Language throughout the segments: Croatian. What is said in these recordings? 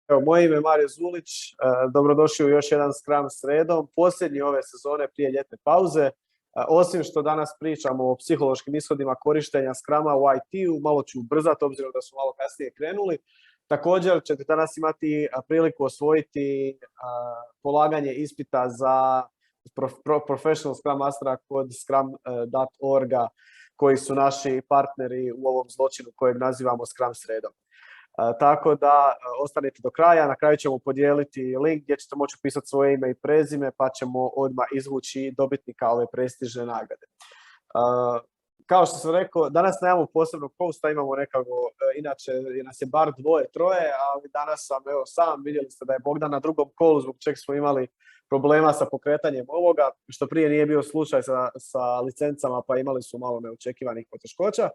Evo, moje ime je Mario Zulić, dobrodošli u još jedan Scrum sredom, posljednji ove sezone prije ljetne pauze. Osim što danas pričamo o psihološkim ishodima korištenja Scruma u IT-u, malo ću ubrzati obzirom da su malo kasnije krenuli. Također ćete danas imati priliku osvojiti polaganje ispita za Professional Scrum Mastera kod Scrum.org-a koji su naši partneri u ovom zločinu kojeg nazivamo Scrum sredom. Tako da ostanite do kraja, na kraju ćemo podijeliti link gdje ćete moći upisati svoje ime i prezime pa ćemo odmah izvući dobitnika ove prestižne nagrade. Kao što sam rekao, danas nemamo posebnog hosta, imamo nekako, inače nas je bar dvoje, troje, ali danas sam sam, vidjeli ste da je Bogdan na drugom kolu zbog čeg smo imali problema sa pokretanjem ovoga, što prije nije bio slučaj sa licencama pa imali su malo neočekivanih poteškoća.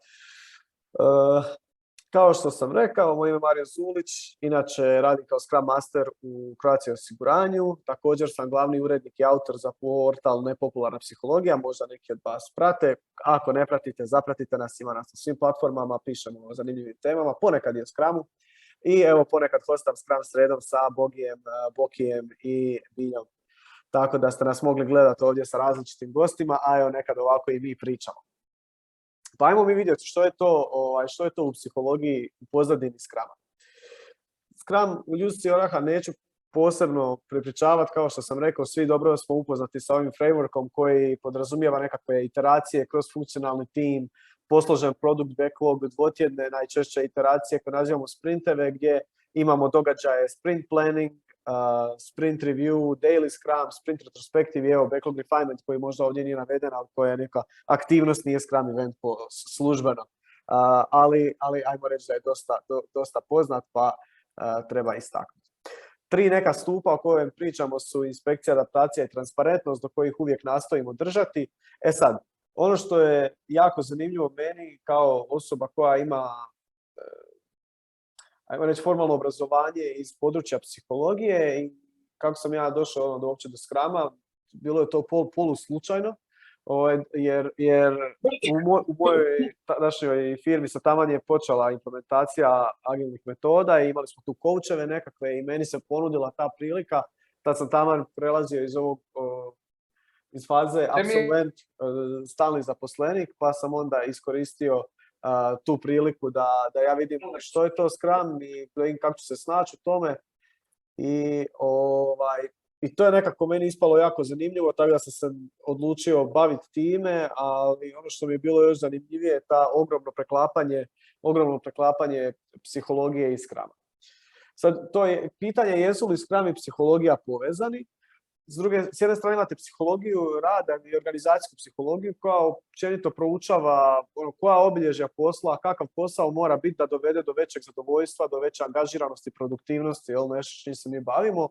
Kao što sam rekao, moj ime je Mario Zulić, inače radim kao Scrum Master u Croatia osiguranju. Također sam glavni urednik i autor za portal Nepopularna psihologija, možda neki od vas prate. Ako ne pratite, zapratite nas, ima nas na svim platformama, pišemo o zanimljivim temama, ponekad i o Scrumu. I evo ponekad hostam Scrum sredom sa Bokijem i Biljom. Tako da ste nas mogli gledati ovdje sa različitim gostima, a evo nekad ovako i mi pričamo. Pa ajmo mi vidjeti što je to u psihologiji u pozadini Scruma. Scrum u ljusci oraha neću posebno prepričavati, kao što sam rekao, svi dobro smo upoznati sa ovim frameworkom koji podrazumijeva nekakve iteracije kroz funkcionalni tim, posložen product backlog, dvotjedne najčešće iteracije koje nazivamo sprinteve gdje imamo događaje sprint planning, sprint review, daily scrum, sprint retrospective i evo backlog refinement koji možda ovdje nije naveden, ali koja je neka aktivnost, nije scrum event službeno. Ali ajmo reći da je dosta poznat pa treba istaknuti. 3 neka stupa o kojem pričamo su inspekcija, adaptacija i transparentnost do kojih uvijek nastojimo držati. E sad, ono što je jako zanimljivo meni kao osoba koja ima ajmo reći formalno obrazovanje iz područja psihologije i kako sam ja došao uopće do Scruma, bilo je to polu slučajno, jer u mojoj tadašnjoj firmi sa taman je počela implementacija agilnih metoda i imali smo tu coacheve nekakve i meni se ponudila ta prilika, tad sam taman prelazio iz faze apsolvent, stalni zaposlenik, pa sam onda iskoristio tu priliku da ja vidim što je to Scrum i kako ću se snaći u tome. I to je nekako meni ispalo jako zanimljivo, tako da sam se odlučio baviti time, ali ono što mi je bilo još zanimljivije je ta ogromno preklapanje psihologije i Scruma. Sad, to je pitanje jesu li Scrum i psihologija povezani. S jedne strane imate psihologiju rada i organizacijsku psihologiju koja općenito proučava koja obilježja posla, kakav posao mora biti da dovede do većeg zadovoljstva, do veće angažiranosti, produktivnosti, nešto s čim se mi bavimo.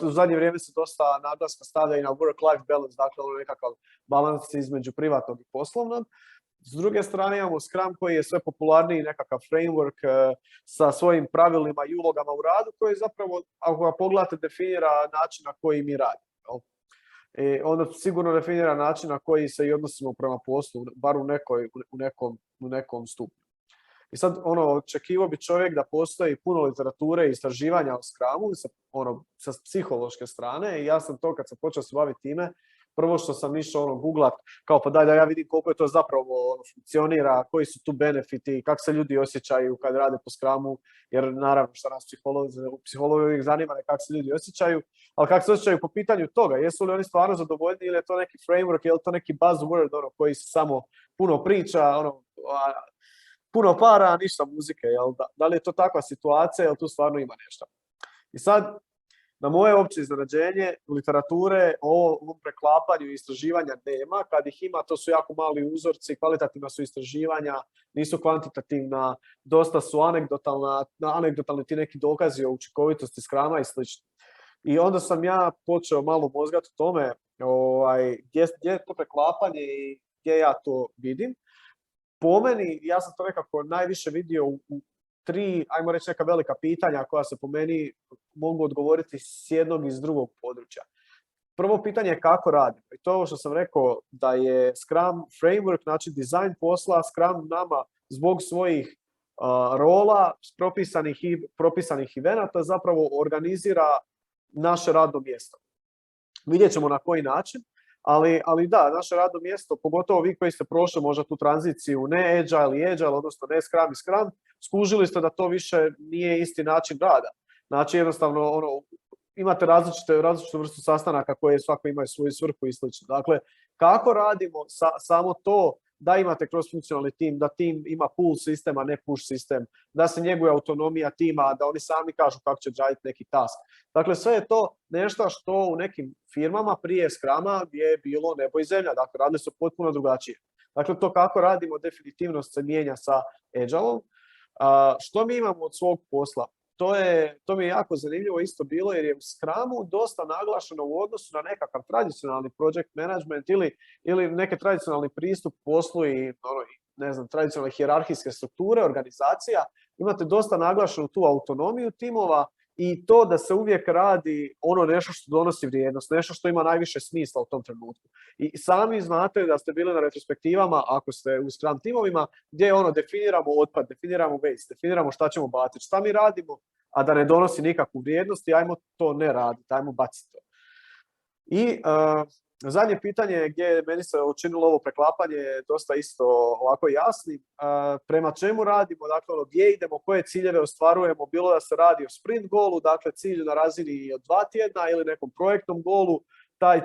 U zadnje vrijeme se dosta naglaska stavlja i na work-life balance, dakle nekakav balans između privatnog i poslovnog. S druge strane imamo Scrum koji je sve popularniji nekakav framework sa svojim pravilima i ulogama u radu koji zapravo, ako ga pogledate, definira način na koji mi radimo. Onda sigurno definira način na koji se i odnosimo prema poslu, bar u nekom stupnju. I sad očekivao bi čovjek da postoji puno literature i istraživanja o Scrumu sa psihološke strane i ja sam to kad sam počeo se baviti time, prvo što sam išao googlat, kao pa daj da ja vidim koliko je to zapravo funkcionira, koji su tu benefiti, kako se ljudi osjećaju kad rade po Scrumu, jer naravno što nas psihologi uvijek zanima kako se ljudi osjećaju, ali kako se osjećaju po pitanju toga, jesu li oni stvarno zadovoljni ili je to neki framework, je li to neki buzzword koji se samo puno priča, puno para, a ništa muzike, da li je to takva situacija, jel tu stvarno ima nešto. I sad, na moje opće iznenađenje, literature o ovom preklapanju istraživanja nema. Kad ih ima, to su jako mali uzorci, kvalitativna su istraživanja, nisu kvantitativna, dosta su anegdotalni ti neki dokazi o učinkovitosti Scruma i sl. I onda sam ja počeo malo mozgati o tome gdje je to preklapanje i gdje ja to vidim. Po meni, ja sam to nekako najviše vidio u 3, ajmo reći, neka velika pitanja koja se po meni mogu odgovoriti s jednog i s drugog područja. Prvo pitanje je kako radimo. I to ovo što sam rekao da je Scrum framework, znači dizajn posla, Scrum nama zbog svojih rola, propisanih evenata zapravo organizira naše radno mjesto. Vidjet ćemo na koji način, ali da, naše radno mjesto, pogotovo vi koji ste prošli možda tu tranziciju ne agile i agile, odnosno ne scrum i scrum, skužili ste da to više nije isti način rada. Znači jednostavno imate različitu vrstu sastanaka koje svako imaju svoju svrhu i slično. Dakle, kako radimo samo to da imate cross-funkcionalni tim, da tim ima pull sistem, a ne push sistem, da se njeguje autonomija tima, da oni sami kažu kako će raditi neki task. Dakle, sve je to nešto što u nekim firmama prije Scruma je bilo nebo i zemlja. Dakle, radili su potpuno drugačije. Dakle, to kako radimo definitivno se mijenja sa Agile-om. Što mi imamo od svog posla? To mi je jako zanimljivo isto bilo jer je u Scrumu dosta naglašeno u odnosu na nekakav tradicionalni project management ili neki tradicionalni pristup poslu i ne znam, tradicionalne hijerarhijske strukture, organizacija. Imate dosta naglašenu tu autonomiju timova i to da se uvijek radi nešto što donosi vrijednost, nešto što ima najviše smisla u tom trenutku. I sami znate da ste bili na retrospektivama, ako ste u Scrum timovima, gdje definiramo otpad, definiramo waste, definiramo šta ćemo baciti, šta mi radimo, a da ne donosi nikakvu vrijednost i ajmo to ne raditi, ajmo baciti to. I zadnje pitanje gdje meni se učinilo ovo preklapanje dosta isto ovako jasnim. Prema čemu radimo, dakle gdje idemo, koje ciljeve ostvarujemo, bilo da se radi o sprint goalu, dakle cilju na razini od 2 tjedna ili nekom projektnom goalu,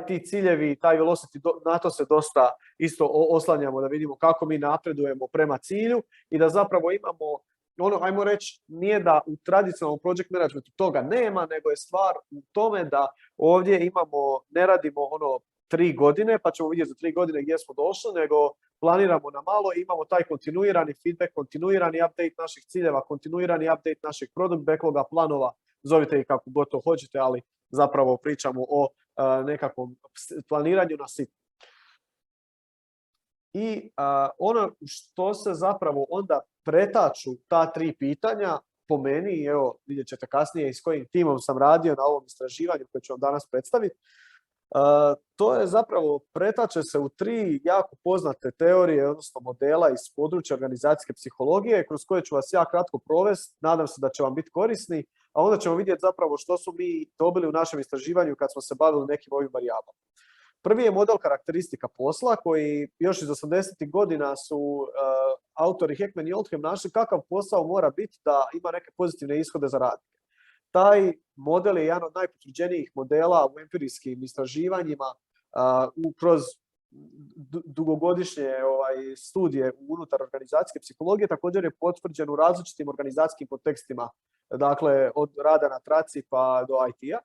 ti ciljevi, taj velocity, na to se dosta isto oslanjamo da vidimo kako mi napredujemo prema cilju i da zapravo imamo ajmo reći, nije da u tradicionalnom project managementu toga nema, nego je stvar u tome da ovdje ne radimo 3 godine, pa ćemo vidjeti za 3 godine gdje smo došli, nego planiramo na malo, imamo taj kontinuirani feedback, kontinuirani update naših ciljeva, kontinuirani update naših product backloga, planova, zovite ih kako god to hoćete, ali zapravo pričamo o nekakvom planiranju na sit. I što se zapravo onda pretaču ta 3 pitanja, po meni, evo vidjet ćete kasnije s kojim timom sam radio na ovom istraživanju koje ću vam danas predstaviti, to je zapravo pretače se u 3 jako poznate teorije, odnosno modela iz područja organizacijske psihologije, kroz koje ću vas ja kratko provesti, nadam se da će vam biti korisni, a onda ćemo vidjeti zapravo što su mi dobili u našem istraživanju kad smo se bavili nekim ovim varijablama. Prvi je model karakteristika posla koji još iz 80. godina su autori Heckman i Oldham našli kakav posao mora biti da ima neke pozitivne ishode za radnike. Taj model je jedan od najpotvrđenijih modela u empirijskim istraživanjima kroz dugogodišnje studije unutar organizacijske psihologije, također je potvrđen u različitim organizacijskim kontekstima, dakle od rada na traci pa do IT-a.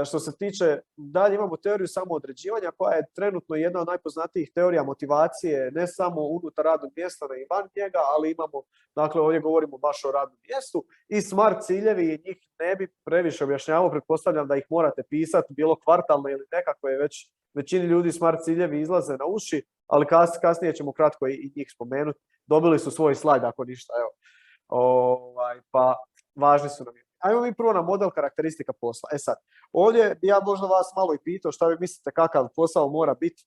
Što se tiče, dalje imamo teoriju samoodređivanja koja je trenutno jedna od najpoznatijih teorija motivacije, ne samo unutar radnog mjesta, nego i van njega, ali imamo, dakle ovdje govorimo baš o radnom mjestu i smart ciljevi, njih ne bi previše objašnjavao, pretpostavljam da ih morate pisati, bilo kvartalno ili nekako je već većini ljudi smart ciljevi izlaze na uši, ali kasnije ćemo kratko i njih spomenuti. Dobili su svoj slajd ako ništa, evo. Pa važni su nam. Ajmo mi prvo na model karakteristika posla. Sad, ovdje bi ja možda vas malo i pitao šta vi mislite kakav posao mora biti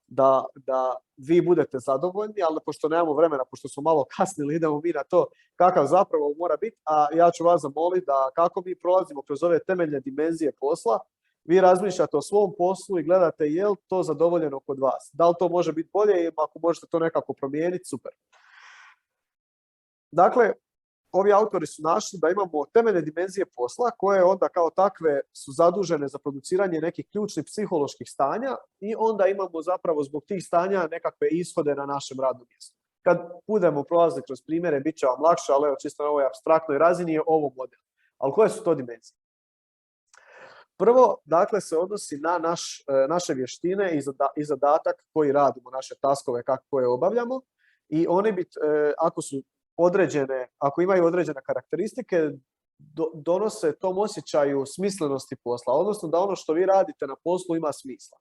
da vi budete zadovoljni, ali pošto nemamo vremena, pošto smo malo kasnili, idemo mi na to kakav zapravo mora biti, a ja ću vas zamoliti da kako mi prolazimo kroz ove temeljne dimenzije posla, vi razmišljate o svom poslu i gledate je li to zadovoljeno kod vas. Da li to može biti bolje i ako možete to nekako promijeniti, super. Dakle, ovi autori su našli da imamo temeljne dimenzije posla koje onda kao takve su zadužene za produciranje nekih ključnih psiholoških stanja i onda imamo zapravo zbog tih stanja nekakve ishode na našem radnom mjestu. Kad budemo prolaziti kroz primjere, bit će vam lakše, ali evo čisto na ovoj apstraktnoj razini je ovo model. Ali koje su to dimenzije? Prvo, dakle, se odnosi na naše vještine i zadatak koji radimo, naše taskove koje obavljamo i oni bi, ako imaju određene karakteristike, donose tom osjećaju smislenosti posla, odnosno da ono što vi radite na poslu ima smisla.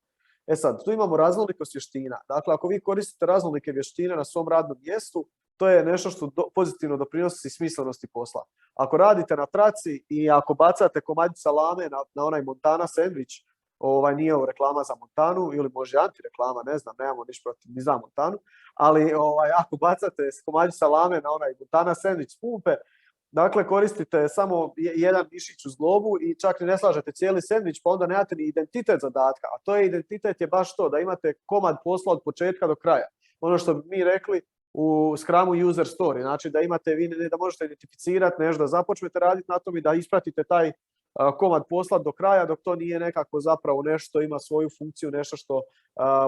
Sad, tu imamo raznolikost vještina. Dakle, ako vi koristite raznolike vještine na svom radnom mjestu, to je nešto što pozitivno doprinosi smislenosti posla. Ako radite na traci i ako bacate komadić salame na onaj Montana sandvič, nije ovo reklama za Montanu ili može antireklama, ne znam, nemamo ništa protiv ni za Montanu, ali ako bacate komadić salame na onaj Montana sandvič s pumpe, dakle, koristite samo jedan mišić u zglobu i čak ne slažete cijeli sendvič, pa onda nemate ni identitet zadatka. A to je identitet je baš to, da imate komad posla od početka do kraja. Ono što bi mi rekli u Scrumu user story, znači da imate vi da možete identificirati nešto, da započnete raditi na tom i da ispratite taj komad posla do kraja, dok to nije nekako zapravo nešto ima svoju funkciju, nešto što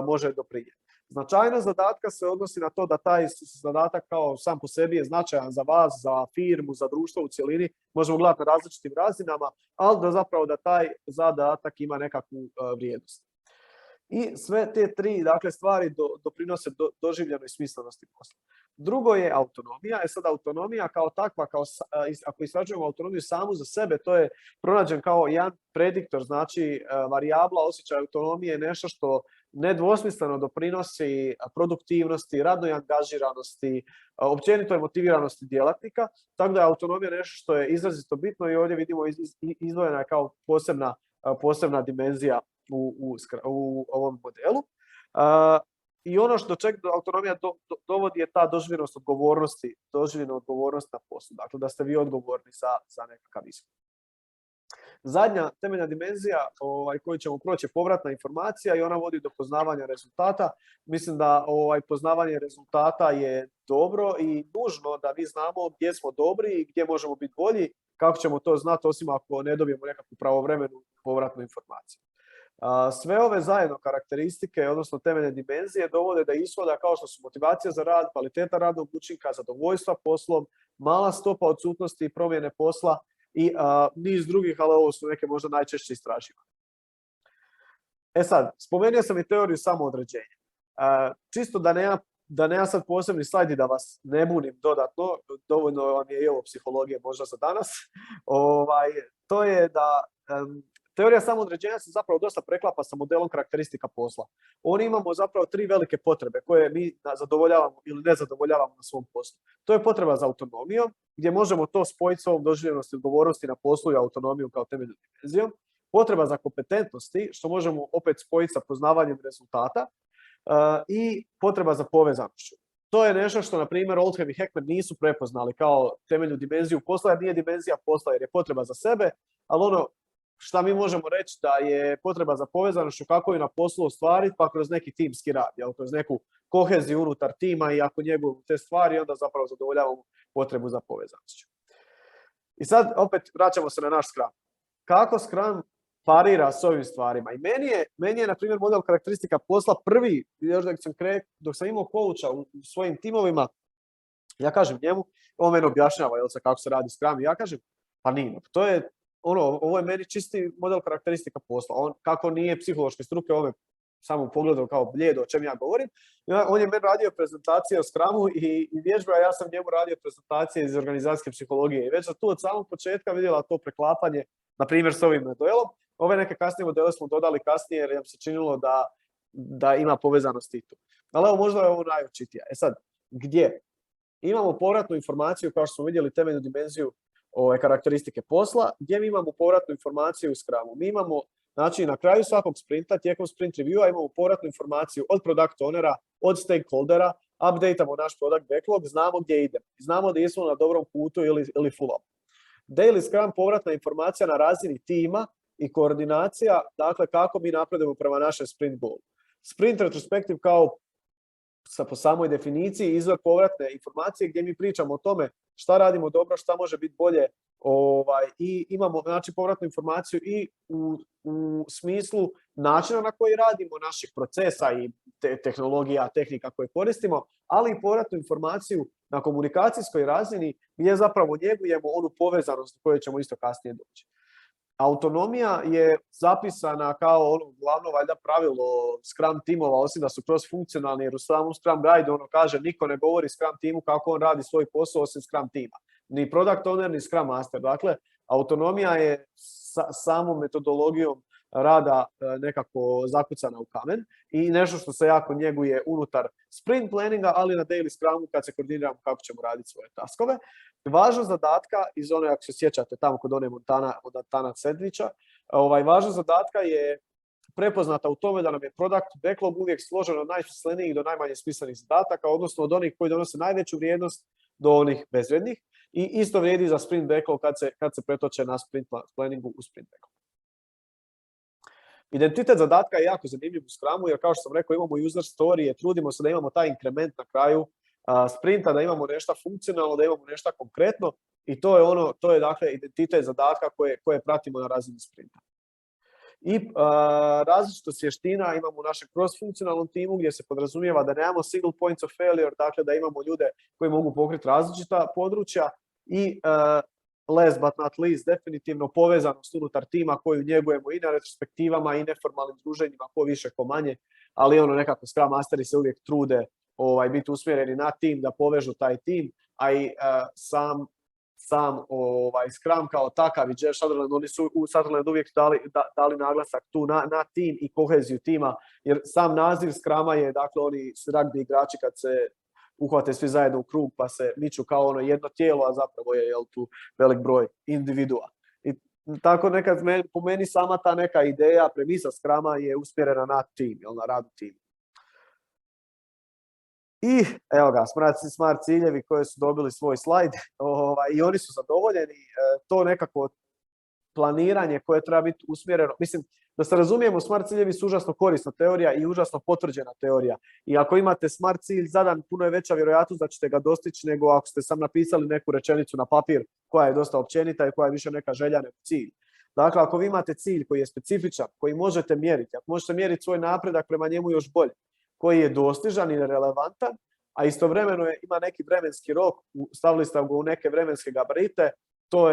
može doprinijeti. Značajnost zadatka se odnosi na to da taj zadatak kao sam po sebi je značajan za vas, za firmu, za društvo u cjelini, možemo gledati na različitim razinama, ali da zapravo da taj zadatak ima nekakvu vrijednost. I sve te tri stvari doprinose doživljenoj smislenosti posla. Drugo je autonomija. Sad autonomija kao takva, ako istražujemo autonomiju samu za sebe, to je pronađen kao jedan prediktor, znači varijabla osjećaja autonomije je nešto što nedvosmisleno doprinosi produktivnosti, radnoj angažiranosti, općenitoj motiviranosti djelatnika, tako da je autonomija nešto što je izrazito bitno i ovdje vidimo izdvojena je kao posebna dimenzija u ovom modelu. I ono do čega autonomija dovodi je ta doživljenost odgovornosti, doživljena odgovornost na poslu. Dakle, da ste vi odgovorni za nekakav ishod. Zadnja temeljna dimenzija koju ćemo proći je povratna informacija i ona vodi do poznavanja rezultata. Mislim da poznavanje rezultata je dobro i nužno da mi znamo gdje smo dobri i gdje možemo biti bolji. Kako ćemo to znati osim ako ne dobijemo nekakvu pravovremenu povratnu informaciju. Sve ove zajedno karakteristike, odnosno temeljne dimenzije, dovode do ishoda kao što su motivacija za rad, kvaliteta radnog učinka, zadovoljstva poslom, mala stopa odsutnosti i promjene posla i niz drugih, ali ovo su neke možda najčešće istraživane. Sad, spomenuo sam i teoriju samoodređenja. Čisto da nema sad posebni slajd i da vas ne bunim dodatno, dovoljno vam je i ovo psihologije možda za danas, to je da teorija samoodređenja se zapravo dosta preklapa sa modelom karakteristika posla. Oni imamo zapravo tri velike potrebe koje mi zadovoljavamo ili ne zadovoljavamo na svom poslu. To je potreba za autonomijom, gdje možemo to spojiti s ovom doživljenosti odgovornosti na poslu i autonomiju kao temeljnom dimenzijom. Potreba za kompetentnosti, što možemo opet spojiti sa poznavanjem rezultata. I potreba za povezanošću. To je nešto što, na primjer, Oldham i Heckman nisu prepoznali kao temeljnu dimenziju posla, jer nije dimenzija posla, jer je potreba za sebe, ali ono što mi možemo reći da je potreba za povezanošću, kako je na poslu ostvariti, pa kroz neki timski rad, kroz neku koheziju unutar tima i ako njegujemo te stvari, onda zapravo zadovoljavamo potrebu za povezanošću. I sad opet vraćamo se na naš Scrum. Kako Scrum parira s ovim stvarima? I meni je na primjer, model karakteristika posla prvi, još dok sam imao coacha u svojim timovima, ja kažem njemu, on meni objašnjava kako se radi Scrum, i ja kažem, pa nije, to je ovo je meni čisti model karakteristika posla. On, kako nije psihološke struke, ovo je samo pogledao kao blijedo o čem ja govorim. On je meni radio prezentacije o Scrumu i vježbe, a ja sam njemu radio prezentacije iz organizacijske psihologije. I već sam tu od samog početka vidjela to preklapanje, na primjer s ovim modelom. Ove neke kasnije modele smo dodali kasnije jer nam se činilo da ima povezanost i tu. Ali evo, možda je ovo najočitija. Sad, gdje? Imamo povratnu informaciju, kao što smo vidjeli, temeljnu dimenziju karakteristike posla, gdje mi imamo povratnu informaciju u Scrumu. Mi imamo, znači, na kraju svakog sprinta, tijekom sprint reviewa, imamo povratnu informaciju od product ownera, od stakeholdera, updateamo naš product backlog, znamo gdje idemo. Znamo da jesmo na dobrom putu ili full up. Daily Scrum povratna informacija na razini tima i koordinacija, dakle, kako mi napredujemo prema našem sprint goalu. Sprint retrospektiv kao po samoj definiciji izvor povratne informacije gdje mi pričamo o tome šta radimo dobro, šta može biti bolje, i imamo, znači, povratnu informaciju i u smislu načina na koji radimo, naših procesa i tehnologija, tehnika koje koristimo, ali i povratnu informaciju na komunikacijskoj razini gdje zapravo njegujemo onu povezanost do koje ćemo isto kasnije doći. Autonomija je zapisana kao ono glavno valjda pravilo Scrum timova, osim da su kroz funkcionalni, jer u samom Scrum Guide ono kaže niko ne govori Scrum timu kako on radi svoj posao osim Scrum tima. Ni Product Owner, ni Scrum Master. Dakle, autonomija je samom metodologijom rada nekako zakucana u kamen i nešto što se jako njeguje unutar sprint planninga, ali na daily Scrumu kad se koordiniramo kako ćemo raditi svoje taskove. Važnost zadatka, iz one, ako se sjećate tamo kod one Montana sandviča, važnost zadatka je prepoznata u tome da nam je product backlog uvijek složen od najsmislenijih do najmanje smislenih zadataka, odnosno od onih koji donose najveću vrijednost do onih bezvrijednih. I isto vrijedi za sprint backlog kad se pretoče na sprint planningu u sprint backlog. Identitet zadatka je jako zanimljiv u Scrumu, jer kao što sam rekao, imamo user storije, trudimo se da imamo taj inkrement na kraju sprinta, da imamo nešto funkcionalno, da imamo nešto konkretno, i to je dakle identitet zadatka koje pratimo na razini sprinta. I različitost vještina imamo u našem cross-funkcionalnom timu, gdje se podrazumijeva da nemamo single points of failure, dakle da imamo ljude koji mogu pokriti različita područja, i last but not least, definitivno povezanost unutar tima koju njegujemo i na retrospektivama i neformalnim druženjima, ko više ko manje, ali nekako Scrum Masteri se uvijek trude biti usmjereni na tim, da povežu taj tim, a i sam Scrum kao takav i Jeff Sutherland, oni su u Sutherland uvijek dali naglasak tu na tim i koheziju tima, jer sam naziv Scruma je, dakle, oni rugby igrači kad se uhvate svi zajedno u krug pa se miču kao jedno tijelo, a zapravo je tu velik broj individua. I tako nekad po meni sama ta neka ideja, premisa Scruma je usmjerena na tim, na rad u timu. I evo ga, smart ciljevi koji su dobili svoj slajd, i oni su zadovoljeni. To nekako planiranje koje treba biti usmjereno. Mislim, da se razumijemo, smart ciljevi su užasno korisna teorija i užasno potvrđena teorija. I ako imate smart cilj zadan, puno je veća vjerojatnost da ćete ga dostići nego ako ste sam napisali neku rečenicu na papir koja je dosta općenita i koja je više neka želja nego cilj. Dakle, ako vi imate cilj koji je specifičan, koji možete mjeriti, ako možete mjeriti svoj napredak prema njemu još bolje, koji je dostižan i relevantan, a istovremeno ima neki vremenski rok, stavili ste ga u neke vremenske gabarite, to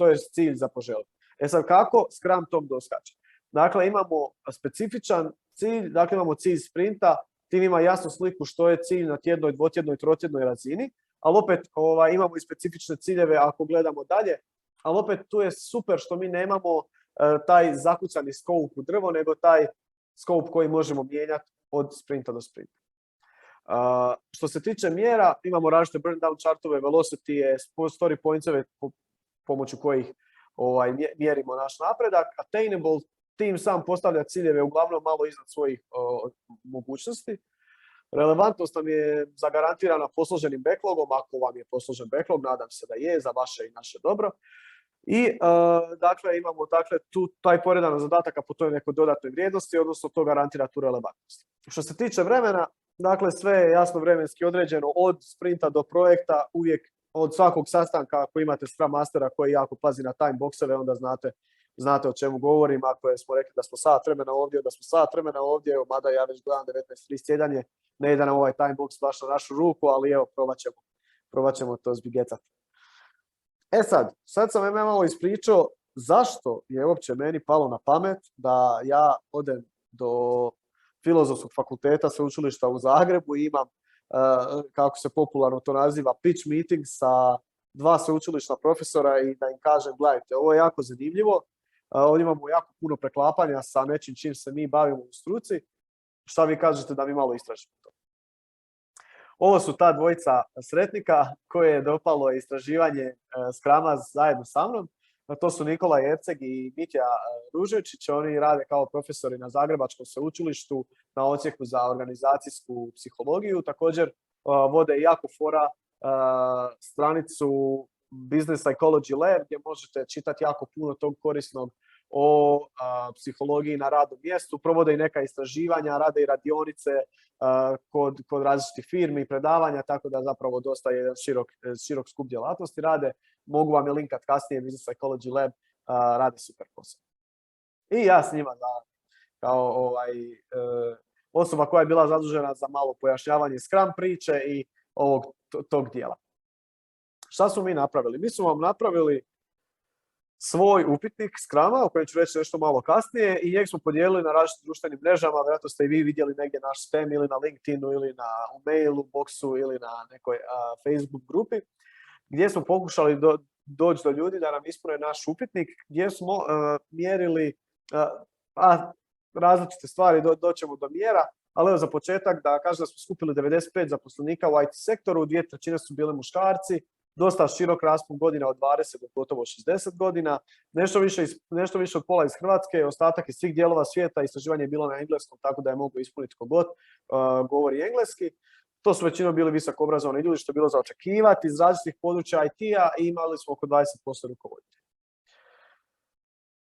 je cilj za poželjeti. Sad, kako Scrum tom doskače? Dakle, imamo specifičan cilj, dakle imamo cilj sprinta, tim ima jasnu sliku što je cilj na tjednoj, dvotjednoj, trotjednoj razini, ali opet imamo i specifične ciljeve ako gledamo dalje, ali opet tu je super što mi nemamo taj zakucani scope u drvo, nego taj scope koji možemo mijenjati od sprinta do sprinta. Što se tiče mjera, imamo različite burn down chartove, velocity, story pointsove pomoću kojih mjerimo naš napredak. Attainable, tim sam postavlja ciljeve uglavnom malo iznad svojih mogućnosti. Relevantnost nam je zagarantirana posloženim backlogom, ako vam je posložen backlog, nadam se da je, za vaše i naše dobro. I dakle, imamo taj poredan zadataka po toj nekoj dodatnoj vrijednosti, odnosno to garantira tu relevantnost. Što se tiče vremena, dakle, sve je jasno vremenski određeno od sprinta do projekta, uvijek od svakog sastanka. Ako imate Scrum Mastera koji jako pazi na time boxeve, onda znate o čemu govorim. Ako smo rekli da smo sat vremena ovdje, mada ja već gledam 19.30 sjedanje, ne ide nam ovaj time box baš na našu ruku, ali evo, probat ćemo to zbigetati. Sad sam malo ispričao zašto je uopće meni palo na pamet da ja odem do Filozofskog fakulteta Sveučilišta u Zagrebu i imam, kako se popularno to naziva, pitch meeting sa dva sveučilišna profesora i da im kažem, gledajte, ovo je jako zanimljivo, ovdje imamo jako puno preklapanja sa nečim čim se mi bavimo u struci, šta vi kažete da mi malo istražimo to? Ovo su ta dvojica sretnika koje je dopalo istraživanje Scruma zajedno sa mnom. To su Nikola Erceg i Mitja Ruževičić. Oni rade kao profesori na Zagrebačkom sveučilištu na odsjeku za organizacijsku psihologiju. Također vode i jako fora stranicu Business Psychology Lab, gdje možete čitati jako puno tog korisnog o psihologiji na radnom mjestu. Provode i neka istraživanja, rade i radionice kod različitih firmi i predavanja, tako da zapravo dosta jedan širok skup djelatnosti rade. Mogu vam je linkat kasnije, Business Psychology Lab radi super posao. I ja s njima kao osoba koja je bila zadužena za malo pojašnjavanje Scrum priče i tog dijela. Šta smo mi napravili? Mi smo vam napravili svoj upitnik Scruma, o kojem ću reći nešto malo kasnije, i njeg smo podijelili na različitim društvenim mrežama. Vjerojatno ste i vi vidjeli negdje naš spam ili na LinkedInu ili u mailu boxu ili na nekoj Facebook grupi, gdje smo pokušali doći do ljudi da nam ispune naš upitnik, gdje smo mjerili različite stvari, doćemo do mjera, ali evo za početak da kažem da smo skupili 95 zaposlenika u IT sektoru, 2/3 su bili muškarci, dosta širok raspon godina od 20 do gotovo 60 godina, nešto više od pola iz Hrvatske, ostatak iz svih dijelova svijeta, istraživanje je bilo na engleskom, tako da je moglo ispuniti kogod govori engleski. To su većinom bili visoko obrazovani ljudi, što je bilo za očekivati, iz različitih područja IT-a i imali smo oko 20% rukovoditelja.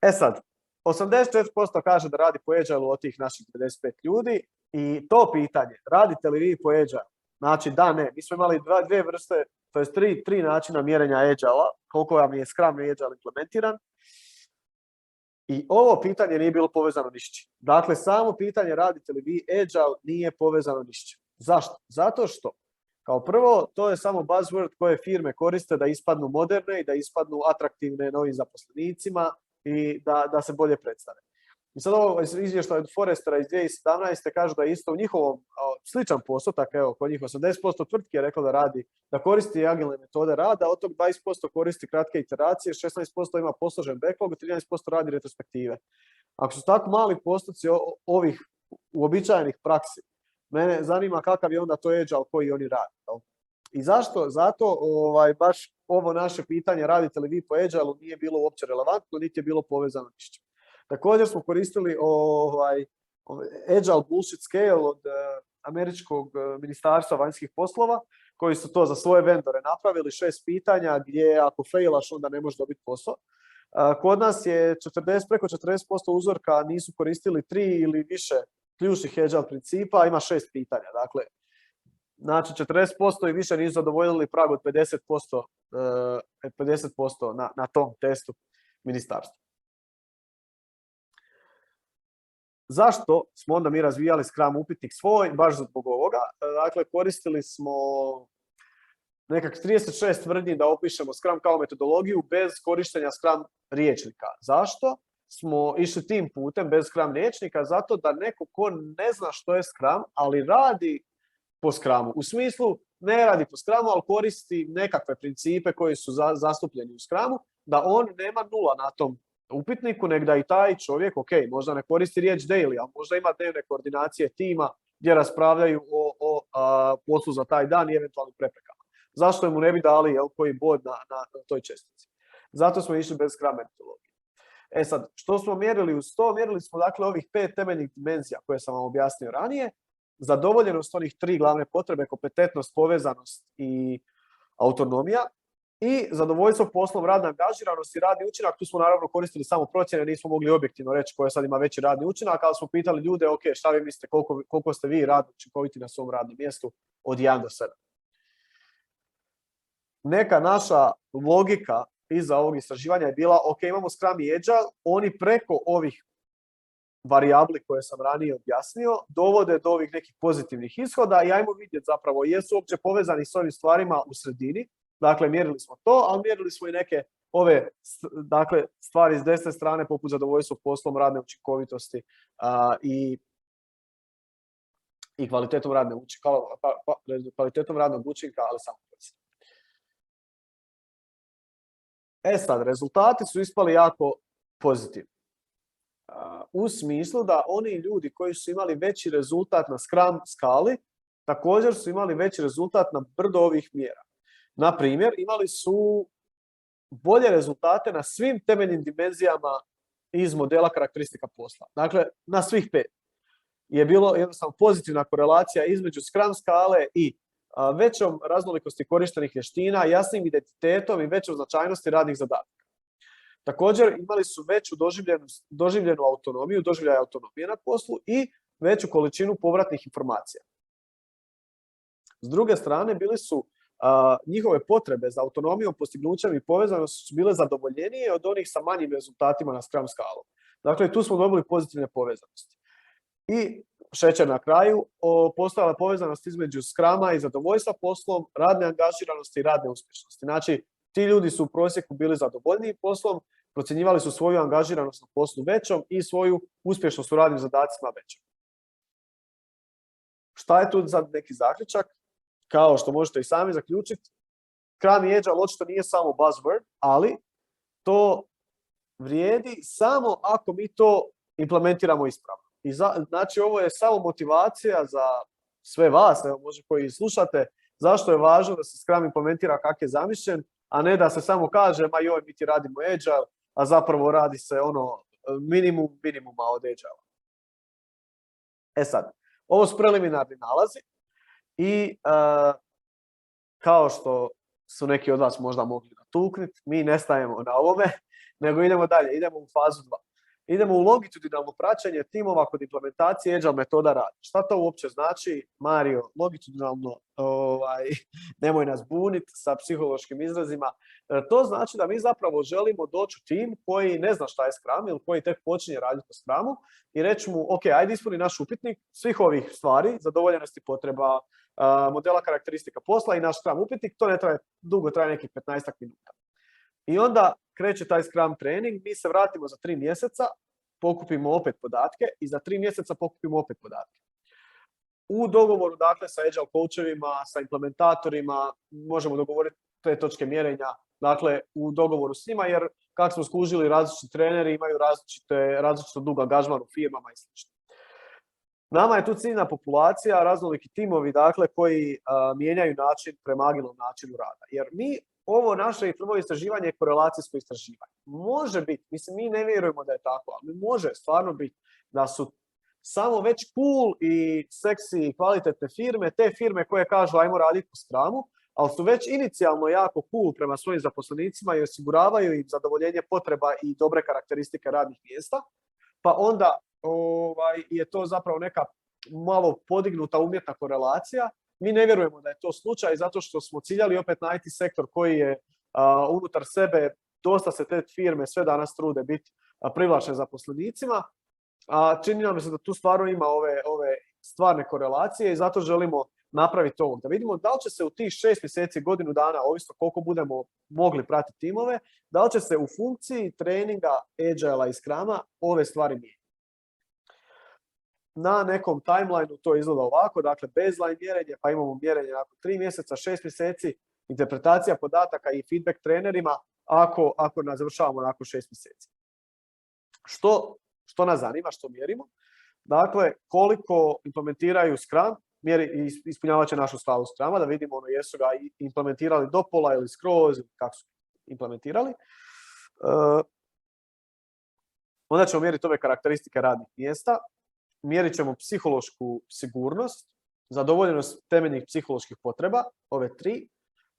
E sad, 84% kaže da radi po Agile od tih naših 95 ljudi i to pitanje, radite li vi po Agile? Znači da, ne. Mi smo imali dvije vrste, to jest tri načina mjerenja Agile-a, koliko vam je Scrum i Agile implementiran. I ovo pitanje nije bilo povezano ni s čim. Dakle, samo pitanje radite li vi Agile nije povezano ni s čim. Zašto? Zato što, kao prvo, to je samo buzzword koje firme koriste da ispadnu moderne i da ispadnu atraktivne novim zaposlenicima i da se bolje predstave. I sad ovo izvještaj od Forrestera iz 2017. kaže da je isto u njihovom sličan postotak, evo, kod njih 80% tvrtki je reklo da koristi agilne metode rada, od tog 20% koristi kratke iteracije, 16% ima posložen backlog, 13% radi retrospektive. Ako su tako mali postoci ovih uobičajenih praksi, mene zanima kakav je onda to Agile koji oni rade. I zašto? Zato baš ovo naše pitanje radite li vi po Agile nije bilo uopće relevantno, niti je bilo povezano s čim. Također smo koristili Agile Bullshit Scale od američkog ministarstva vanjskih poslova, koji su to za svoje vendore napravili, 6 pitanja gdje ako failaš onda ne možeš dobiti posao. Kod nas je preko 40% uzorka nisu koristili 3 ili više ključnih Agile principa, ima 6 pitanja. Dakle, znači 40% i više nisu zadovoljili prag od 50% na tom testu ministarstva. Zašto smo onda mi razvijali Scrum upitnik svoj? Baš zbog ovoga. Dakle, koristili smo nekak 36 tvrdnji da opišemo Scrum kao metodologiju bez korištenja Scrum riječnika. Zašto smo išli tim putem bez Scrum riječnika? Zato da neko ko ne zna što je Scrum, ali radi po Scrumu. U smislu, ne radi po Scrumu, ali koristi nekakve principe koji su zastupljeni u Scrumu, da on nema nula na tom upitniku, nek da i taj čovjek, ok, možda ne koristi riječ daily, ali možda ima dnevne koordinacije tima gdje raspravljaju o poslu za taj dan i eventualnim preprekama. Zašto mu ne bi dali koji bod na toj čestici? Zato smo išli bez Scrum metodologije. E sad, što smo mjerili uz to? Mjerili smo dakle ovih 5 temeljnih dimenzija koje sam vam objasnio ranije, zadovoljenost onih 3 glavne potrebe, kompetentnost, povezanost i autonomija, i zadovoljstvo poslom, radna angažiranost i radni učinak. Tu smo naravno koristili samo procjene, nismo mogli objektivno reći koja sad ima veći radni učinak, ali smo pitali ljude, ok, šta vi mislite, koliko ste vi radno učinkoviti na svom radnom mjestu od 1 do 7. Neka naša logika iza ovog istraživanja je bila, ok, imamo Scrum i Agile, oni preko ovih varijabli koje sam ranije objasnio dovode do ovih nekih pozitivnih ishoda i ajmo vidjeti zapravo jesu uopće povezani s ovim stvarima u sredini. Dakle, mjerili smo to, ali mjerili smo i neke ove stvari s desne strane poput zadovoljstva poslom, radne učinkovitosti i kvalitetom radnog učinka, ali samo procjene. E sad, rezultati su ispali jako pozitivni. U smislu da oni ljudi koji su imali veći rezultat na Scrum skali, također su imali veći rezultat na brdo ovih mjera. Na primjer, imali su bolje rezultate na svim temeljnim dimenzijama iz modela karakteristika posla. Dakle, na svih 5 je bilo jednostavno pozitivna korelacija između Scrum skale i većom raznolikosti korištenih vještina, jasnim identitetom i većom značajnosti radnih zadataka. Također, imali su veću doživljenu autonomiju, doživljaj autonomije na poslu i veću količinu povratnih informacija. S druge strane, bili su njihove potrebe za autonomijom, postignućem i povezanost su bile zadovoljenije od onih sa manjim rezultatima na Scrum skalom. Dakle, tu smo dobili pozitivne povezanosti. I šećer na kraju, postojala povezanost između Scruma i zadovoljstva poslom, radne angažiranosti i radne uspješnosti. Znači, ti ljudi su u prosjeku bili zadovoljniji poslom, procjenjivali su svoju angažiranost na poslu većom i svoju uspješnost u radnim zadacima većom. Šta je tu za neki zaključak? Kao što možete i sami zaključiti, Scrum i Agile očito nije samo buzzword, ali to vrijedi samo ako mi to implementiramo ispravno. Znači, ovo je samo motivacija za sve vas, evo, možda koji slušate, Zašto je važno da se Scrum implementira kako je zamišljen, a ne da se samo kaže, ma joj, mi ti radimo Agile, a zapravo radi se minimuma od Agile. E sad, ovo su preliminarni nalazi i kao što su neki od vas možda mogli natuknuti, mi ne stajemo na ovome, nego idemo dalje, idemo u fazu 2. Idemo u longitudinalno praćenje timova kod implementacije Agile metoda rada. Šta to uopće znači, Mario? Longitudinalno, nemoj nas buniti sa psihološkim izrazima. To znači da mi zapravo želimo doći u tim koji ne zna šta je Scrum ili koji tek počinje raditi po Scrumu i reći mu, ok, ajde ispuni naš upitnik svih ovih stvari, zadovoljenosti potreba, modela karakteristika posla i naš Scrum upitnik, to ne traje dugo, traje nekih 15 minuta. I onda kreće taj Scrum trening, mi se vratimo za 3 mjeseca, pokupimo opet podatke i za 3 mjeseca pokupimo opet podatke. U dogovoru, dakle, sa Agile coachovima, sa implementatorima, možemo dogovoriti te točke mjerenja, dakle, u dogovoru s njima, jer kako smo skužili, različiti treneri imaju različito dug angažman u firmama i sl. Nama je tu ciljna populacija, raznoliki timovi, dakle, koji mijenjaju način prema agilnom načinu rada. Jer ovo naše prvo istraživanje je korelacijsko istraživanje. Može biti, mislim, mi ne vjerujemo da je tako, ali može stvarno biti da su samo već cool i seksi i kvalitetne firme, te firme koje kažu ajmo raditi po Scrumu, ali su već inicijalno jako cool prema svojim zaposlenicima i osiguravaju im zadovoljenje potreba i dobre karakteristike radnih mjesta, pa onda je to zapravo neka malo podignuta umjetna korelacija. Mi ne vjerujemo da je to slučaj zato što smo ciljali opet na IT sektor koji je unutar sebe, dosta se te firme sve danas trude biti privlačne zaposlenicima, a čini nam se da tu stvarno ima ove stvarne korelacije i zato želimo napraviti ovo. Da vidimo da li će se u tih 6 mjeseci, godinu dana, ovisno koliko budemo mogli pratiti timove, da li će se u funkciji treninga Agile-a i Scruma ove stvari mijenjati. Na nekom timelineu to izgleda ovako, dakle baseline mjerenje, pa imamo mjerenje nakon 3 mjeseca, 6 mjeseci, interpretacija podataka i feedback trenerima ako završavamo nakon 6 mjeseci. Što nas zanima, što mjerimo? Dakle, koliko implementiraju Scrum, ispunjavat će našu stavu Scruma, da vidimo jesu ga implementirali do pola ili skroz, kako su implementirali. Onda ćemo mjeriti ove karakteristike radnih mjesta. Mjerit ćemo psihološku sigurnost, zadovoljenost temeljnih psiholoških potreba, ove 3,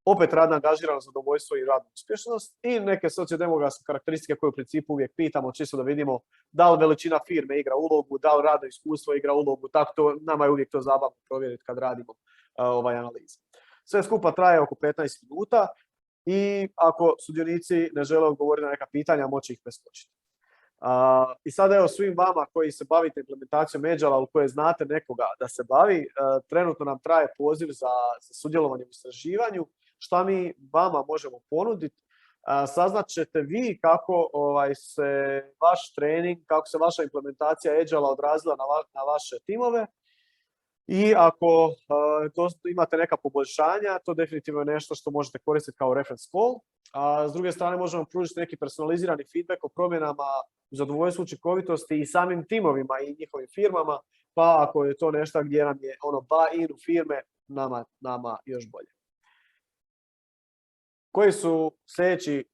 opet radna angažiranost, zadovoljstvo i radna uspješnost i neke sociodemografske karakteristike koje u principu uvijek pitamo, čisto da vidimo da li veličina firme igra ulogu, da li radno iskustvo igra ulogu, tako to, nama je uvijek to zabavno provjeriti kad radimo analizu. Sve skupa traje oko 15 minuta i ako sudionici ne žele odgovoriti na neka pitanja, moći ih preskočiti. I sada evo svim vama koji se bavite implementacijom Agile-a, u koje znate nekoga da se bavi, trenutno nam traje poziv za sudjelovanje u istraživanju. Šta mi vama možemo ponuditi? Saznat ćete vi kako se vaš trening, kako se vaša implementacija Agile-a odrazila na vaše timove. I ako imate neka poboljšanja, to definitivno je nešto što možete koristiti kao reference call. A s druge strane možemo pružiti neki personalizirani feedback o promjenama u zadovoljstvu, učinkovitosti i samim timovima i njihovim firmama, pa ako je to nešto gdje nam je buy-in u firme, nama još bolje. Koji su sljedeći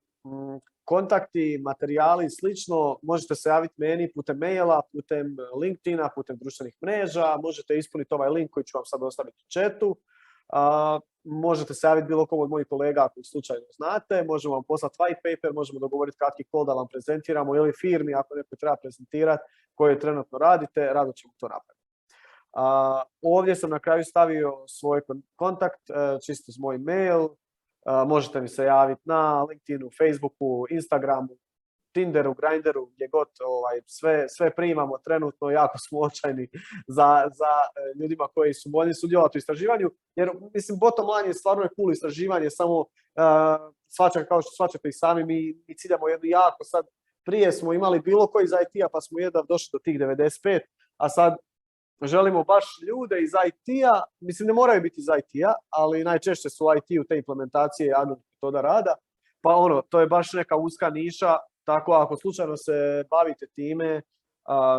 kontakti, materijali i slično? Možete se javiti meni putem maila, putem LinkedIna, putem društvenih mreža, možete ispuniti ovaj link koji ću vam sad ostaviti u chatu. Možete se javiti bilo kom od mojih kolega ako ih slučajno znate, možemo vam poslati white paper, možemo dogovoriti kratki call da vam prezentiramo ili firmi ako neko treba prezentirati koje trenutno radite, rado ćemo to napraviti. Ovdje sam na kraju stavio svoj kontakt, čisto s moj mail. Možete mi se javiti na LinkedInu, Facebooku, Instagramu, Tinderu, Grindru, gdje god sve primamo trenutno, jako smo očajni za ljudima koji su voljni sudjelovati u istraživanju, jer mislim bottom line je stvarno cool istraživanje, samo kao što shvaćate i sami, mi ciljamo jednu jako sad, prije smo imali bilo koji iz IT-a pa smo jedva došli do tih 95, a sad želimo baš ljude iz IT-a, mislim ne moraju biti iz IT-a, ali najčešće su IT-u te implementacije agilnih metoda rada, pa to je baš neka uska niša, tako ako slučajno se bavite time,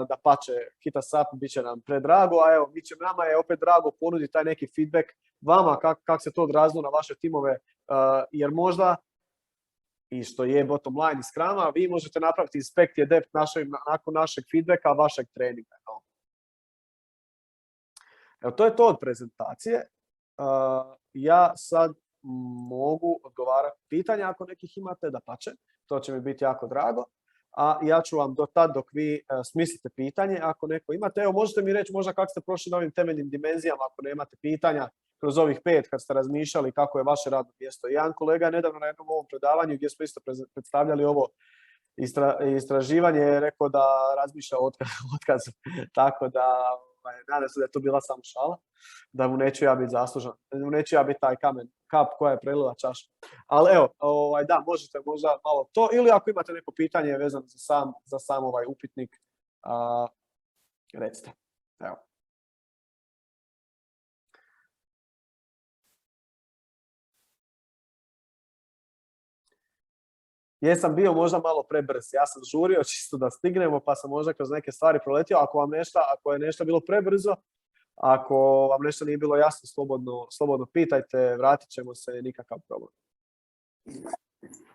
da pače, hit us up, bit će nam predrago, a evo, nama je opet drago ponuditi taj neki feedback vama, kako se to odrazilo na vaše timove, jer možda, i što je bottom line iz Scruma, vi možete napraviti inspect i adapt nakon našeg feedbacka, vašeg treninga. No? Evo, to je to od prezentacije. Ja sad mogu odgovarati pitanja ako nekih imate, da pače. To će mi biti jako drago. A ja ću vam do tad dok vi smislite pitanje, ako neko imate. Evo, možete mi reći možda kako ste prošli na ovim temeljnim dimenzijama, ako nemate pitanja kroz ovih 5 kad ste razmišljali kako je vaše radno mjesto. Jedan kolega nedavno na jednom ovom predavanju gdje smo isto predstavljali ovo istraživanje je rekao da razmišlja o otkazu. Tako da nadam se da je to bila samo šala, da mu neću ja biti zaslužan, da mu neću ja biti taj kap koja je prelila čašu. Ali evo, da, možete možda malo to, ili ako imate neko pitanje vezano za sam ovaj upitnik, recite. Evo. Jesam bio možda malo prebrz, ja sam žurio čisto da stignemo, pa sam možda kroz neke stvari proletio. Ako je nešto bilo prebrzo, ako vam nešto nije bilo jasno, slobodno pitajte, vratit ćemo se, nikakav problem.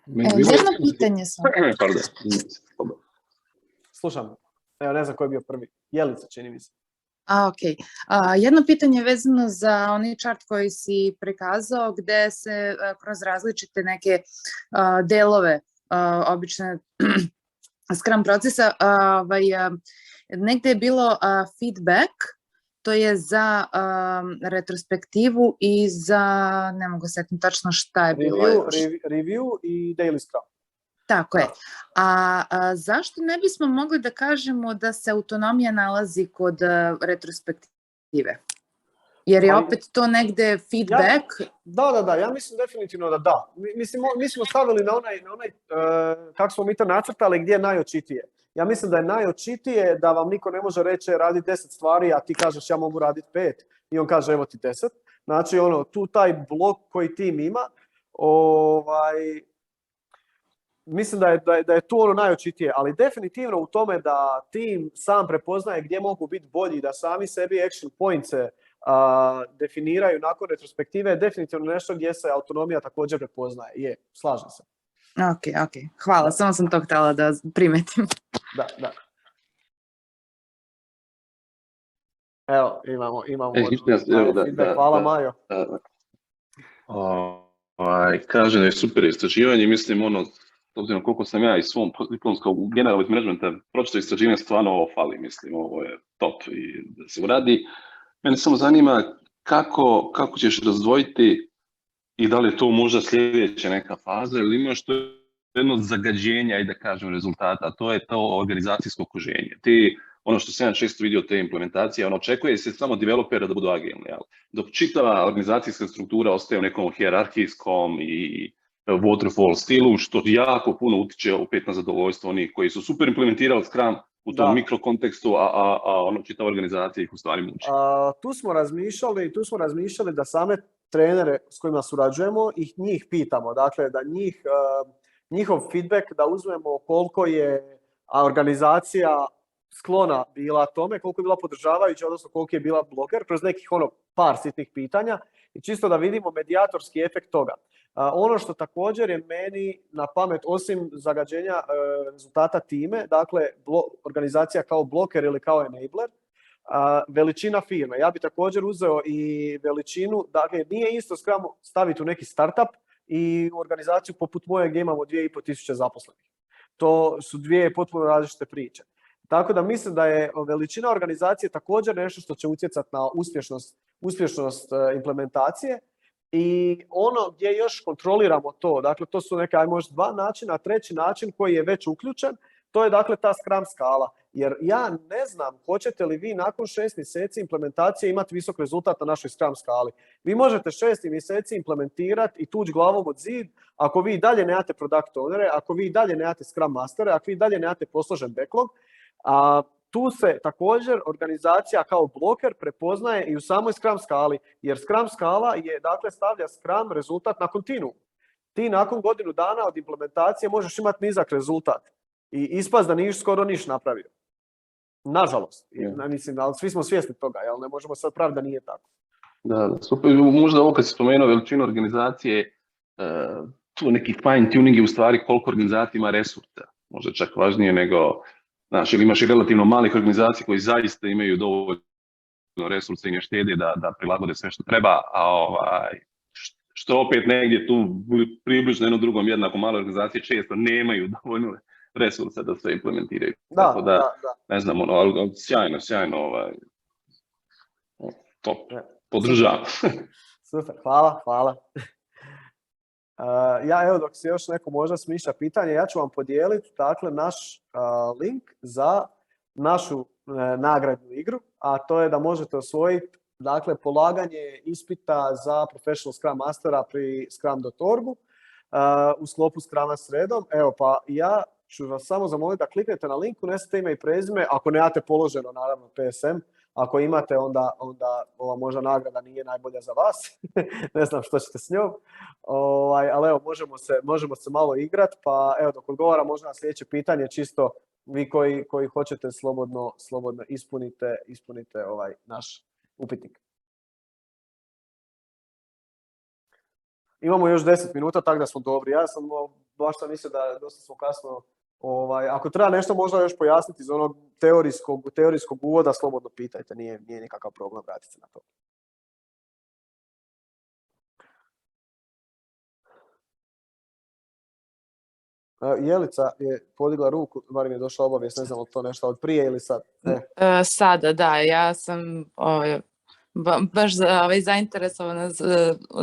Jedno pitanje sam. Pardon. Slušam. Evo, ne znam ko je bio prvi. Jelica, čini mi se. Ok. Jedno pitanje vezano za onaj chart koji si prikazao, gde se kroz različite neke delove obične Scrum procesa, negde je bilo feedback, to je za retrospektivu i za, ne mogu setiti tačno šta je bilo. Review i daily Scrum. Tako je. A zašto ne bismo mogli da kažemo da se autonomija nalazi kod retrospektive? Jer je opet to negde feedback. Da, ja mislim definitivno da. Mi smo stavili na onaj kako smo mi to nacrtali, gdje je najočitije. Ja mislim da je najočitije da vam niko ne može reći radi 10 stvari, a ti kažeš ja mogu raditi 5 i on kaže evo ti 10. Znači tu taj blok koji tim ima, mislim da je tu najočitije, ali definitivno u tome da tim sam prepoznaje gdje mogu biti bolji, da sami sebi action points definiraju nakon retrospektive, je definitivno nešto gdje se autonomija također prepoznaje. Slažem se. Ok. Hvala, samo sam to htjela da primetim. Da. Evo, imamo feedback. Hvala, Majo. Kažem da je super istraživanje, mislim obzirom koliko sam ja iz svom diplomskog generalnog menadžmenta pročitao istraživanje, stvarno ovo fali, mislim, ovo je top i da se uradi. Mene samo zanima kako ćeš razdvojiti i da li je to možda sljedeća neka faza ili imaš to jedno zagađenja i da kažem rezultata, a to je to organizacijsko okruženje. Ono što sam ja često vidio te implementacije, očekuje se samo developera da budu agilni, dok čitava organizacijska struktura ostaje u nekom hijerarhijskom i waterfall stilu, što jako puno utiče opet na zadovoljstvo onih koji su super implementirali Scrum u tom mikrokontekstu, a čitava organizacija ih u stvari muči. Tu smo razmišljali da same trenere s kojima surađujemo, njih pitamo, dakle da njihov feedback da uzmemo koliko je organizacija sklona bila tome, koliko je bila podržavajuća, odnosno koliko je bila bloker, kroz nekih par sitnih pitanja i čisto da vidimo medijatorski efekt toga. Ono što također je meni na pamet, osim zagađenja rezultata time, dakle organizacija kao bloker ili kao enabler, veličina firme. Ja bi također uzeo i veličinu, dakle nije isto Scrum staviti u neki startup i u organizaciju poput moje gdje imamo 2500 zaposlenih. To su dvije potpuno različite priče. Tako da mislim da je veličina organizacije također nešto što će utjecati na uspješnost implementacije. I ono gdje još kontroliramo to, dakle to su neke možda 2 načina, a treći način koji je već uključen, to je dakle ta Scrum skala. Jer ja ne znam hoćete li vi nakon 6 mjeseci implementacije imati visok rezultat na našoj Scrum skali. Vi možete 6 mjeseci implementirati i tući glavom od zid ako vi dalje nemate product ownere, ako vi dalje nemate Scrum mastere, ako vi dalje nemate posložen backlog. Tu se također organizacija kao bloker prepoznaje i u samoj Scrum skali, jer Scrum skala je, dakle, stavlja Scrum rezultat na kontinuum. Ti nakon godinu dana od implementacije možeš imati nizak rezultat i ispast da nisi skoro niš napravio. Nažalost. Je. Mislim, ali svi smo svjesni toga, jel? Ne možemo sad praviti da nije tako. Da, super. Možda ovo kad si spomenuo veličinu organizacije, tu neki fine tuning je u stvari koliko organizacija ima resursa. Možda čak važnije nego, znaš, ili imaš i relativno malih organizacija koji zaista imaju dovoljno resursa i ne štede da prilagode sve što treba, a što opet negdje tu približno jednom drugom jednako male organizacije često nemaju dovoljno resursa da sve implementiraju. Tako da, ne znam, ali sjajno, top, podržavam. Super, hvala. Evo, dok se još neko možda smišlja pitanje, ja ću vam podijeliti, dakle, naš link za našu nagradnu igru, a to je da možete osvojiti, dakle, polaganje ispita za Professional Scrum Mastera pri Scrum.org-u u sklopu Scruma sredom. Evo, pa ja ću vas samo zamoliti da kliknete na link, unesete ime i prezime, ako nemate položeno, naravno, PSM. Ako imate, onda ova možda nagrada nije najbolja za vas. Ne znam što ćete s njom. Ali evo, možemo se malo igrati. Pa evo, dok odgovara možda na sljedeće pitanje, čisto vi koji hoćete slobodno ispunite ovaj naš upitnik. Imamo još 10 minuta, tako da smo dobri. Ja sam baš mislio da dosta smo kasno. Ako treba nešto možda još pojasniti iz onog teorijskog uvoda, slobodno pitajte, nije nikakav problem, vratiti se na to. Jelica je podigla ruku, bar mi je došla obavijest, ne znam li to nešto od prije ili sad? Sada, da, ja sam baš zainteresovana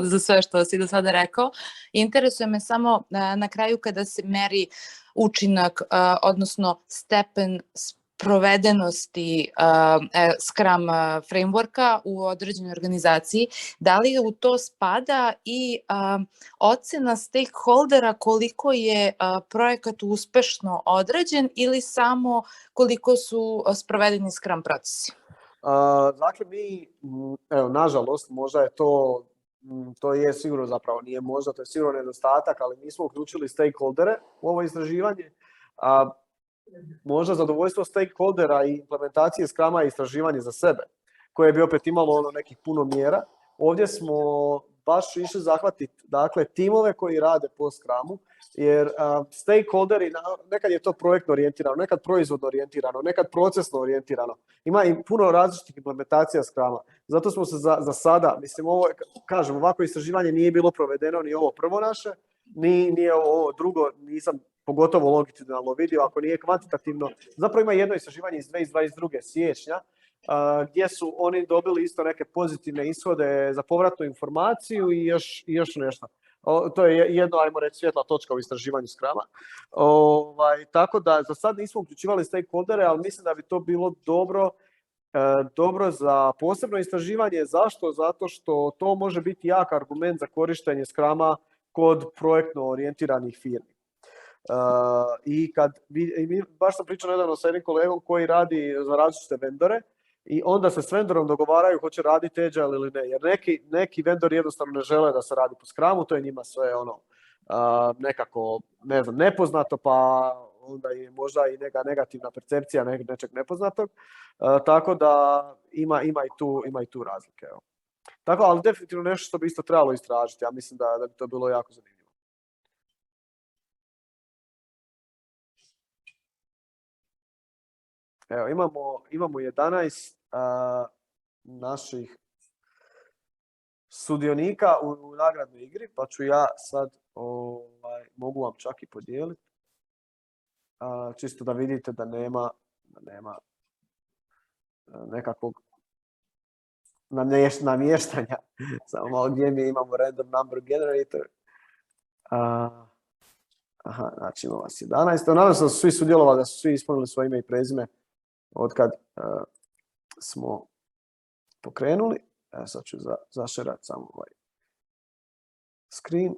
za sve što si do sada rekao. Interesuje me samo na kraju kada se meri učinak, odnosno stepen sprovedenosti Scrum frameworka u određenoj organizaciji, da li u to spada i ocena stakeholdera koliko je projekat uspešno odrađen ili samo koliko su sprovedeni Scrum procesi? Dakle, mi, evo, nažalost, možda je to je sigurno, zapravo nije možda, to je sigurno nedostatak, ali nismo uključili stakeholdere u ovo istraživanje. Možda zadovoljstvo stakeholdera i implementacije Scruma je istraživanje za sebe, koje bi opet imalo nekih puno mjera. Ovdje smo baš išli zahvatiti, dakle, timove koji rade po Scrumu, jer stakeholderi, nekad je to projektno orijentirano, nekad proizvodno orijentirano, nekad procesno orijentirano. Ima i puno različitih implementacija Scruma. Zato smo se za sada, mislim, kažem, ovako istraživanje nije bilo provedeno ni ovo prvo naše, nije ovo drugo, nisam pogotovo longitudinalno vidio, ako nije kvantitativno. Zapravo ima jedno istraživanje iz 2022. siječnja, gdje su oni dobili isto neke pozitivne ishode za povratnu informaciju i još nešto. To je jedno, ajmo reći, svjetla točka u istraživanju Scruma. Tako da za sad nismo uključivali stakeholdere, ali mislim da bi to bilo dobro za posebno istraživanje. Zašto? Zato što to može biti jak argument za korištenje Scruma kod projektno orijentiranih firmi. I baš sam pričao nedavno sa jednim kolegom koji radi za različite vendore i onda se s vendorom dogovaraju hoće raditi agile ili ne, jer neki vendori jednostavno ne žele da se radi po Scrumu, to je njima sve nekako, ne znam, nepoznato, pa onda je možda i neka negativna percepcija nečeg nepoznatog, tako da ima i tu razlike. Evo. Tako, ali definitivno nešto što bi isto trebalo istražiti, ja mislim da bi to bilo jako zanimljivo. Evo, imamo 11 naših sudionika u nagradnoj igri, pa ću ja sad, mogu vam čak i podijeliti, čisto da vidite da nema nekakvog namještanja. Samo malo gdje mi imamo random number generator. Znači imamo vas 11. Nadam se da su svi sudjelovali, da su svi ispunili svoje ime i prezime otkad smo pokrenuli. Sad ću zašerati samo ovaj screen.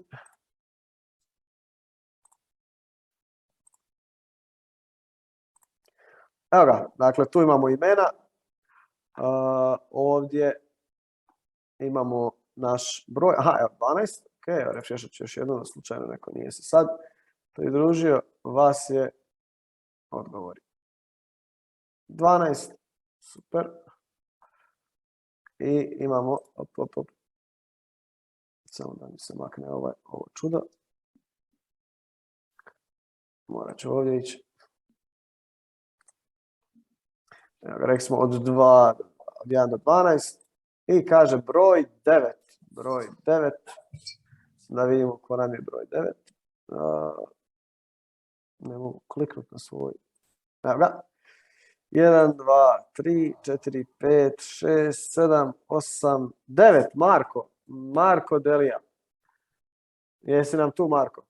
Evo ga, dakle tu imamo imena. Ovdje imamo naš broj. Evo 12. Ok, evo refrešat ću još jednom, slučajno neko nije se sad pridružio. Vas je, odgovori. 12, super. I imamo, samo da mi se makne ovo čudo. Morat ću ovdje ići. Evo ga, rekli smo od 1 do 12. I kaže broj 9. Broj 9. Da vidimo ko nam je broj 9. Ne mogu kliknuti na svoj. Evo ga. 1, 2, 3, 4, 5, 6, 7, 8, 9. Marko. Marko Delija. Jesi nam tu, Marko?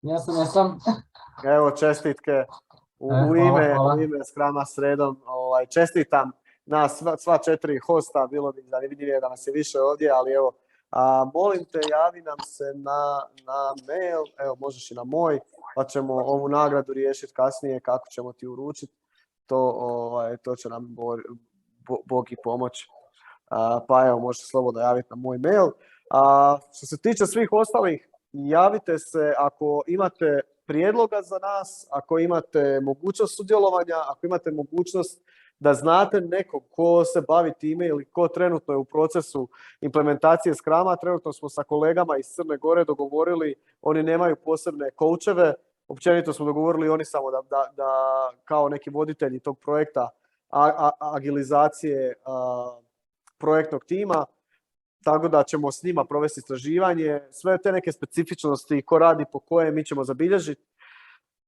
Jesam. Evo, čestitke u ime Scruma sredom. Čestitam nas sva 4 hosta. Bilo bi zanimljivije da nas je više ovdje, ali evo, molim te, javi nam se na mail. Evo, možeš i na moj, pa ćemo ovu nagradu riješiti kasnije kako ćemo ti uručiti. To će nam Bog i pomoći. Pa evo, možete slobodno javiti na moj mail. Što se tiče svih ostalih, javite se ako imate prijedloga za nas, ako imate mogućnost sudjelovanja, ako imate mogućnost da znate nekog ko se bavi time ili ko trenutno je u procesu implementacije Scruma. Trenutno smo sa kolegama iz Crne Gore dogovorili, oni nemaju posebne coacheve, općenito smo dogovorili oni samo da kao neki voditelji tog projekta agilizacije projektnog tima, tako da ćemo s njima provesti istraživanje. Sve te neke specifičnosti, ko radi po koje, mi ćemo zabilježiti.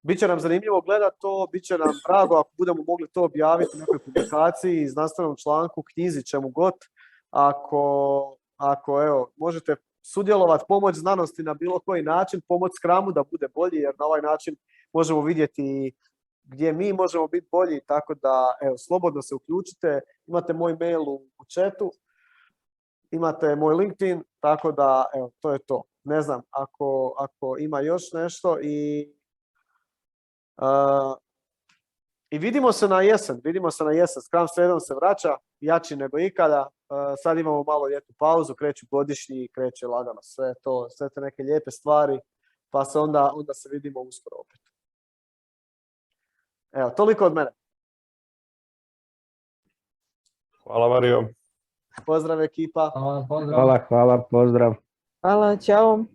Biće nam zanimljivo gledati to, bit će nam drago ako budemo mogli to objaviti u nekoj publikaciji, znanstvenom članku, knjizi, čemu god. Ako evo, možete sudjelovati, pomoć znanosti na bilo koji način, pomoć Scrumu da bude bolji, jer na ovaj način možemo vidjeti gdje mi možemo biti bolji, tako da evo, slobodno se uključite. Imate moj mail u chatu, imate moj LinkedIn, tako da evo, to je to. Ne znam, ako ima još nešto i vidimo se na jesen, Scrum sredom se vraća, jači nego ikada. Sad imamo malo ljetnu pauzu, kreću godišnji, kreće lagano sve te neke lijepe stvari, pa se onda se vidimo uskoro opet. Evo, toliko od mene. Hvala, Mario. Pozdrav ekipa. Hvala, pozdrav. Hvala, pozdrav. Hvala, čao.